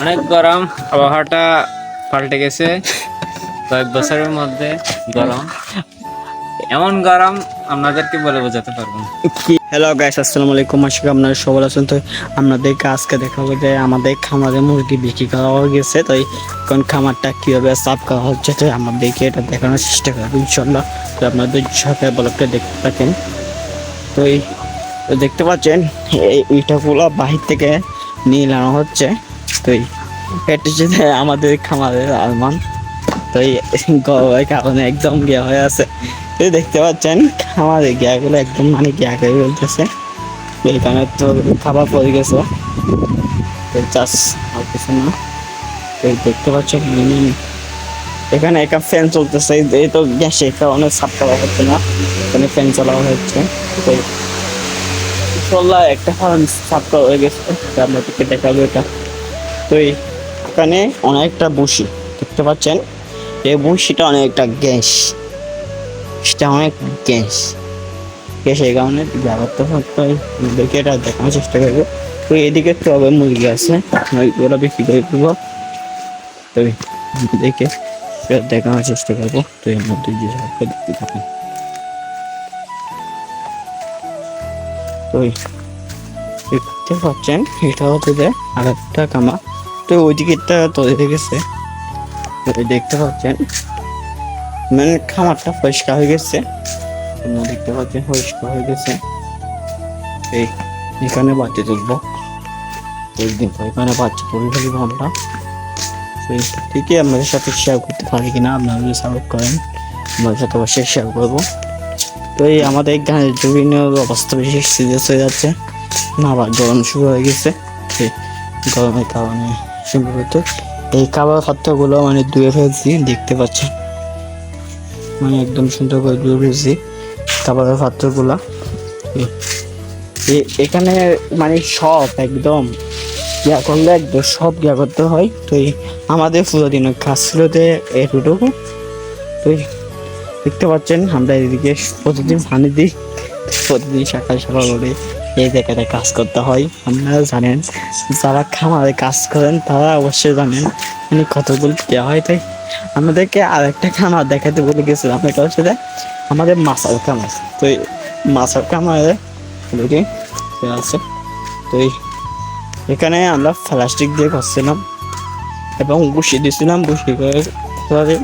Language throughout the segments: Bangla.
অনেক গরম, আবহাওয়াটা পাল্টে গেছে কয়েক বছরের মধ্যে। গরম, এমন গরম আপনাদেরকে বলে বোঝাতে পারবো না। হ্যালো গাইস, আসসালামু আলাইকুম। আশা করি আপনারা সবাই আছেন। তো আপনাদেরকে আজকে দেখাবো যে আমাদের খামারে মুরগি বিক্রি করা হয়ে গেছে। তো এখন খামারটা কীভাবে সাফ করা হচ্ছে, তো আমাদেরকে এটা দেখানোর চেষ্টা করবো ইনশাল্লাহ। তো আপনাদের সাথে ব্লগটা দেখতে থাকেন। তো দেখতে পাচ্ছেন এই ইটাগুলো বাহির থেকে নিয়ে আনা হচ্ছে। তো এটা হচ্ছে আমাদের খামারের আলমান। তো এই গরমের কারণে একদম গিয়া হয়ে আছে। তো দেখতে পাচ্ছেন খামারে গিয়াগুলো একদম মানে গিয়া করে বলতেছে। এখানে তো খাবার পড়ে গেছে, চাষ আর কিছু না। তো দেখতে পাচ্ছেন এখানে একটা ফ্যান চলতেছে। এই তো গ্যাসের কারণে সাফ করা হচ্ছে না, এখানে ফ্যান চালানো হচ্ছে। তো ইনশাল্লাহ একটা ফার্ম সাফ করা হয়ে গেছে, আপনাদেরকে দেখাবো এটা। তো এখানে অনেকটা বসি দেখতে পাচ্ছেন। এই বসিটা অনেকটা গ্যাস, সেটা অনেক গ্যাস গ্যাসের কারণে ব্যাপারটা দেখে এটা দেখানোর চেষ্টা করবো। তো এদিকে তো আবার মুরগি আছে, ওরা বিক্রি করে দেবো। তো দেখে দেখানোর চেষ্টা করবো। তো এর মধ্যে যে সবকে দেখতে থাকুন। তো দেখতে পাচ্ছেন এটা হচ্ছে যে আর একটা কামা। তো ওই দিকেরটা তৈরি গেছে। দেখতে পাচ্ছেন মানে খামারটা পরিষ্কার হয়ে গেছে। দেখতে পাচ্ছেন পরিষ্কার হয়ে গেছে। এই এখানে বাচ্চা তুলবো, একদিন পর এখানে বাচ্চা তুলে ফেলবো আমরা। ঠিকই আপনাদের সাথে শেয়ার করতে পারি কিনা, আপনারা যদি সাপোর্ট করেন আপনাদের সাথে অবশ্যই শেয়ার করবো। তো এই আমাদের এখানে বিভিন্ন অবস্থা বেশি সিরিয়াস হয়ে যাচ্ছে না, আবার গরম শুরু হয়ে গেছে। গরমের কারণে সম্ভবত এই খাবার খাদ্যগুলো মানে ধুয়ে ফেলছি, দেখতে পাচ্ছেন মানে একদম সুন্দর করে ধুয়ে ফেলছি খাবারের পাত্রগুলা। এখানে মানে সব একদম ইয়া করলে একদম সব ইয়া করতে হয়। তো আমাদের পুরো দিনের কাজ ছিল এটুকু। তো দেখতে পাচ্ছেন আমরা এদিকে প্রতিদিন পানি দিই, প্রতিদিন সকাল সকাল করে এই জায়গাটা কাজ করতে হয়। আপনারা জানেন, যারা খামারে কাজ করেন তারা অবশ্যই জানেন মানে কতগুলো দেওয়া হয়। তাই আমাদেরকে আর একটা খামার দেখাতে বলে গেছিলাম, এটা হচ্ছে আমাদের মাছের খামার। তো এই মাছের খামারে আছে। তো এখানে আমরা প্লাস্টিক দিয়ে করছিলাম এবং বসিয়ে দিয়েছিলাম, বসিয়ে করে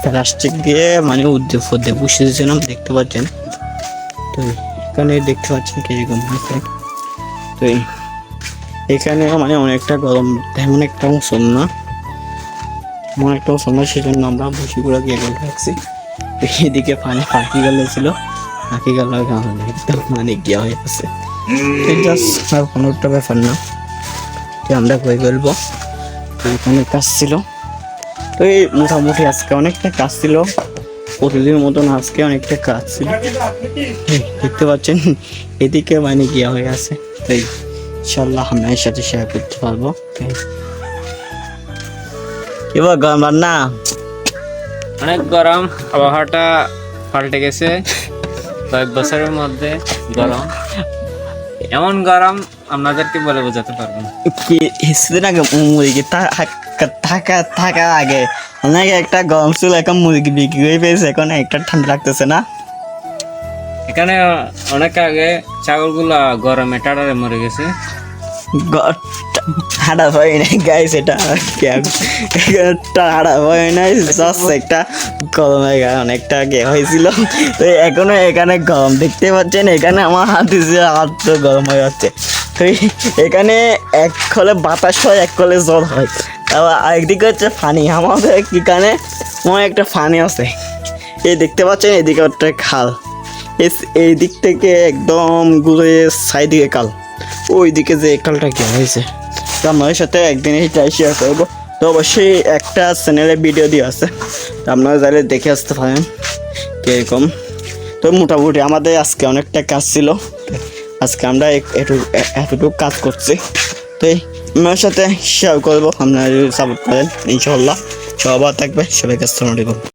প্লাস্টিক দিয়ে মানে উদ্যোগ বসিয়ে দিয়েছিলাম, দেখতে পাচ্ছেন। তো এখানে দেখতে পাচ্ছেন কিরকম হয়েছে। তো এখানে মানে অনেকটা গরম, তেমন একটা মৌসুম না, তেমন একটা মৌসুম না, সেজন্য আমরা বসিগুলো গিয়ে গেলে রাখছি। এদিকে পাখি গেল ছিল, পাখি গেল একদম মানে গিয়া হয়ে গেছে। আর কোনোটা ব্যাপার না, আমরা করে ফেলবো। তো এখানে কাজ ছিল। তো এই মোটামুটি আজকে অনেকটা কাজ ছিল, প্রতিদিনের মতন আজকে অনেকটা কাজ ছিল। দেখতে পাচ্ছেন এদিকে মানে গিয়া হয়ে আছে। তাই ইনশাল্লাহ আমরা এর সাথে শেয়ার করতে পারবো। কি বল গরম রান্না, অনেক গরম, আবহাওয়াটা পাল্টে গেছে কয়েক বছরের মধ্যে। গরম, এমন গরম আপনাদেরকে বলে বোঝাতে পারবো না। কি কিছুদিন আগে মুরগি থাকার আগে অনেক একটা গরম ছিল, এখন মুরগি বিক্রি করে পেয়েছে, এখন একটা ঠান্ডা লাগতেছে না। এখানে অনেক আগে ছাগলগুলা গরমে টাড়ারে মরে গেছে। হাঁটা হয় নাই গাইস, এটা হাঁটা হয় নাই, জাস্ট একটা গরমের কারণে একটা হয়েছিল। তো এখনো এখানে গরম দেখতে পাচ্ছেন, এখানে আমার হাত তো গরম হয়ে যাচ্ছে। তো এখানে এক কলে বাতাস হয়, এক কলে জল হয়, আবার আরেকদিকে হচ্ছে ফানি। আমাদের এখানে অনেক একটা ফানি আছে, এই দেখতে পাচ্ছেন এদিকে একটা খাল, এই দিক থেকে একদম ঘুরে সাইডে খাল, ওই দিকে যে খালটা কি হয়েছে। তো আমাদের সাথে একদিন এইটাই শেয়ার করবো। তো অবশ্যই একটা চ্যানেলে ভিডিও দিয়ে আছে, তো আপনারা চাইলে দেখে আসতে পারেন কীরকম। তো মোটামুটি আমাদের আজকে অনেকটা কাজ ছিল, আজকে আমরা এতটুকু কাজ করছি। তো আমার সাথে শেয়ার করবো, আপনারা যদি সাপোর্ট করেন ইনশাল্লাহ সবার থাকবে। সবাইকে আসসালামু আলাইকুম।